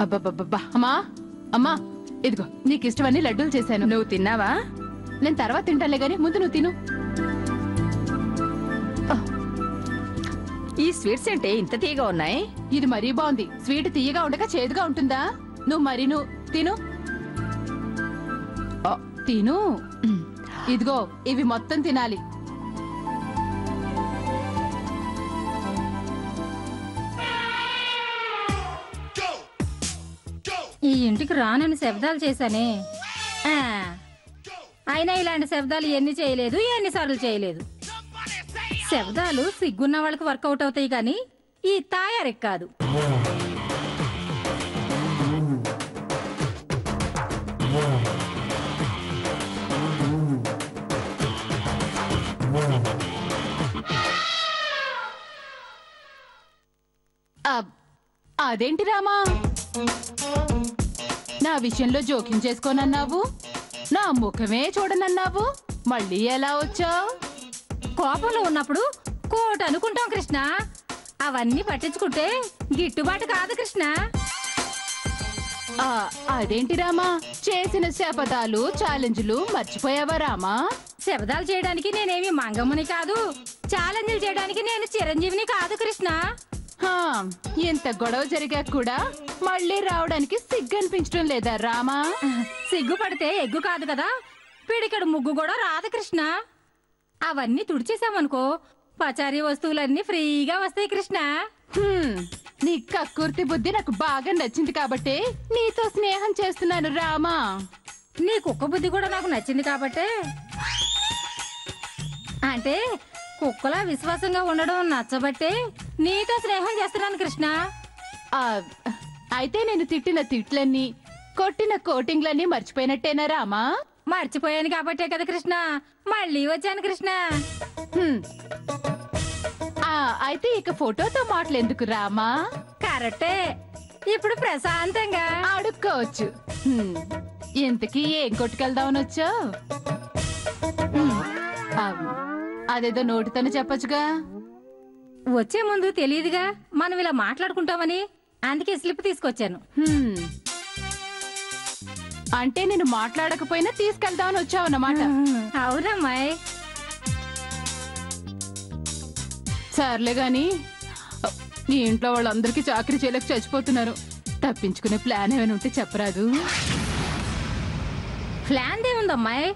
అబ్బబ్బబ్బా అమ్మా అమ్మా ఇదిగో నీకు ఇష్టమని లడ్డూలు చేశాను. నువ్వు తిన్నావా? నేను తర్వాత తింటాలే గాని ముందు నువ్వు తిను. ఈ స్వీట్స్ ఏంటి ఇంత తీయగా ఉన్నాయి? ఇది మరీ బాగుంది. స్వీట్ తీయగా ఉండక చేదుగా ఉంటుందా? నువ్వు తిను తిను. ఇదిగో ఇవి మొత్తం తినాలి. ఈ ఇంటికి రానని శబ్దాలు చేశానే, అయినా ఇలాంటి శబ్దాలు ఎన్ని చేయలేదు, ఎన్నిసార్లు చేయలేదు. శబ్దాలు సిగ్గున్న వాళ్ళకి వర్కౌట్ అవుతాయి కానీ ఈ తాయారికి కాదు. అదేంటి రామా, నా విషయంలో జోక్యం చేసుకోనన్నావు, నా ముఖమే చూడనన్నావు, మళ్ళీ ఎలా వచ్చావు? కోపంలో ఉన్నప్పుడు కోట అనుకుంటాం కృష్ణ, అవన్నీ పట్టించుకుంటే గిట్టుబాటు కాదు కృష్ణ. అదేంటి రామా, చేసిన శపథాలు ఛాలెంజ్లు మర్చిపోయావా రామా? శపథాలు చేయడానికి నేనేమి మంగమ్మని కాదు, ఛాలెంజ్లు చేయడానికి నేను చిరంజీవిని కాదు కృష్ణ. ఇంత గొడవ జరిగా కూడా మళ్ళీ రావడానికి సిగ్గు అనిపించడం లేదా రామా? సిగ్గుపడితే ఎగ్గు కాదు కదా, పిడికడు ముగ్గు కూడా రాదు కృష్ణ. అవన్నీ తుడిచేసామనుకో పచారీ వస్తువులన్నీ ఫ్రీగా వస్తాయి కృష్ణ. నీ కక్కుర్తి బుద్ధి నాకు బాగా నచ్చింది కాబట్టి నీతో స్నేహం చేస్తున్నాను రామా. నీ కుక్క బుద్ధి కూడా నాకు నచ్చింది కాబట్టే, అంటే కుక్కలా విశ్వాసంగా ఉండడం నచ్చబట్టే నీతో స్నేహం చేస్తున్నాను కృష్ణ. అయితే నేను తిట్టిన తిట్లన్నీ కొట్టిన కోటింగ్లన్నీ మర్చిపోయినట్టేనా రామా? మర్చిపోయాను కాబట్టే కదా కృష్ణ మళ్ళీ వచ్చాను కృష్ణ. అయితే ఇక ఫోటోతో మాటలెందుకు రామా? కరెక్టే, ఇప్పుడు ప్రశాంతంగా అడుక్కోవచ్చు. ఇంతకీ ఏం కొట్టుకెళ్దామని వచ్చావు? అదేదో నోటితోనే చెప్పచ్చుగా. వచ్చే ముందు తెలియదుగా మనం ఇలా మాట్లాడుకుంటామని, అందుకే స్లిప్ తీసుకొచ్చాను. అంటే నేను మాట్లాడకపోయినా తీసుకెళ్దామని వచ్చావు అన్నమాట. అవునమ్మాయి. సర్లే గాని నీ ఇంట్లో వాళ్ళందరికీ చాకరీ చేయలేక చచ్చిపోతున్నారు. తప్పించుకునే ప్లాన్ ఏమైనా ఉంటే చెప్పరాదు? ప్లాన్ దేముందమ్మాయి,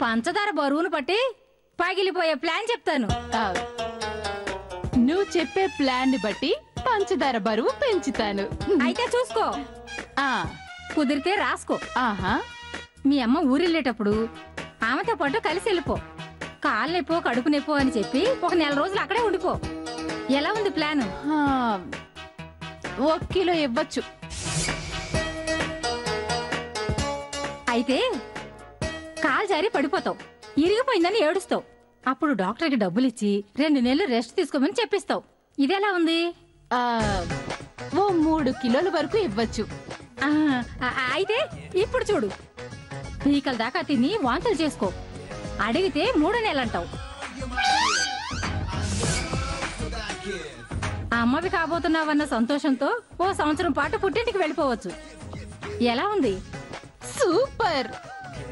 పంచదార బరువును పట్టి పగిలిపోయే ప్లాన్ చెప్తాను. నువ్వు చెప్పే ప్లాన్ ని బట్టి పంచదార బరువు పెంచుతాను. అయితే చూసుకో, కుదిరితే రాసుకో. మీ అమ్మ ఊరెళ్ళేటప్పుడు ఆమెతో పాటు కలిసి వెళ్ళిపో. కాలు నొప్పో కడుపు నొప్పో అని చెప్పి ఒక నెల రోజులు అక్కడే ఉండిపో. ఎలా ఉంది ప్లాన్? 1 కిలో ఇవ్వచ్చు. అయితే కాలు జారి పడిపోతావు, ఇరిగిపోయిందని ఏడుస్తావు. అప్పుడు డాక్టర్కి డబ్బులు ఇచ్చి 2 నెలలు రెస్ట్ తీసుకోమని చెప్పిస్తావు. ఇదెలా ఉంది? 3 కిలోల వరకు ఇవ్వచ్చు. అయితే ఇప్పుడు చూడు, పీకల దాకా తిని వాంతులు చేసుకో. అడిగితే 3 నెలలంటావు. అమ్మవి కాబోతున్నావన్న సంతోషంతో 1 సంవత్సరం పాటు పుట్టింటికి వెళ్ళిపోవచ్చు. ఎలా ఉంది? సూపర్,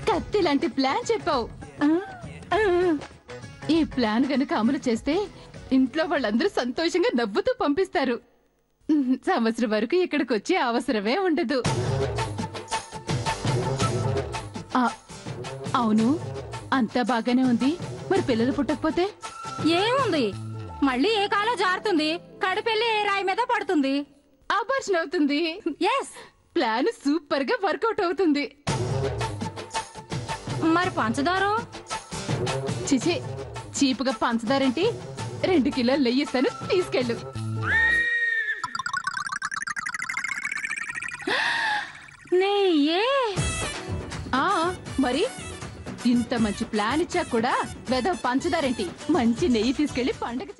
కత్తి లాంటి ప్లాన్ చెప్పావు. ఈ ప్లాన్ గనుక అమలు చేస్తే ఇంట్లో వాళ్ళందరూ సంతోషంగా నవ్వుతూ పంపిస్తారు. సంవత్సరం వరకు ఇక్కడికి వచ్చే అవసరమే ఉండదు. అవును, అంతా బాగానే ఉంది. మరి పిల్లలు పుట్టకపోతే ఏముంది, మళ్ళీ ఏ కాలో జారుతుంది, కడుపెళ్ళి ఏ రాయి మీద పడుతుంది, అబార్షన్ అవుతుంది. ఎస్, ప్లాన్ సూపర్ గా వర్కౌట్ అవుతుంది. మరి పంచదార? చిచి, చీపుగా పంచదారేంటి? 2 కిలోలు నెయ్యిస్తాను, తీసుకెళ్ళు. నెయ్యే? మరి ఇంత మంచి ప్లాన్ ఇచ్చా కూడా వెద పంచదారేంటి? మంచి నెయ్యి తీసుకెళ్లి పండగ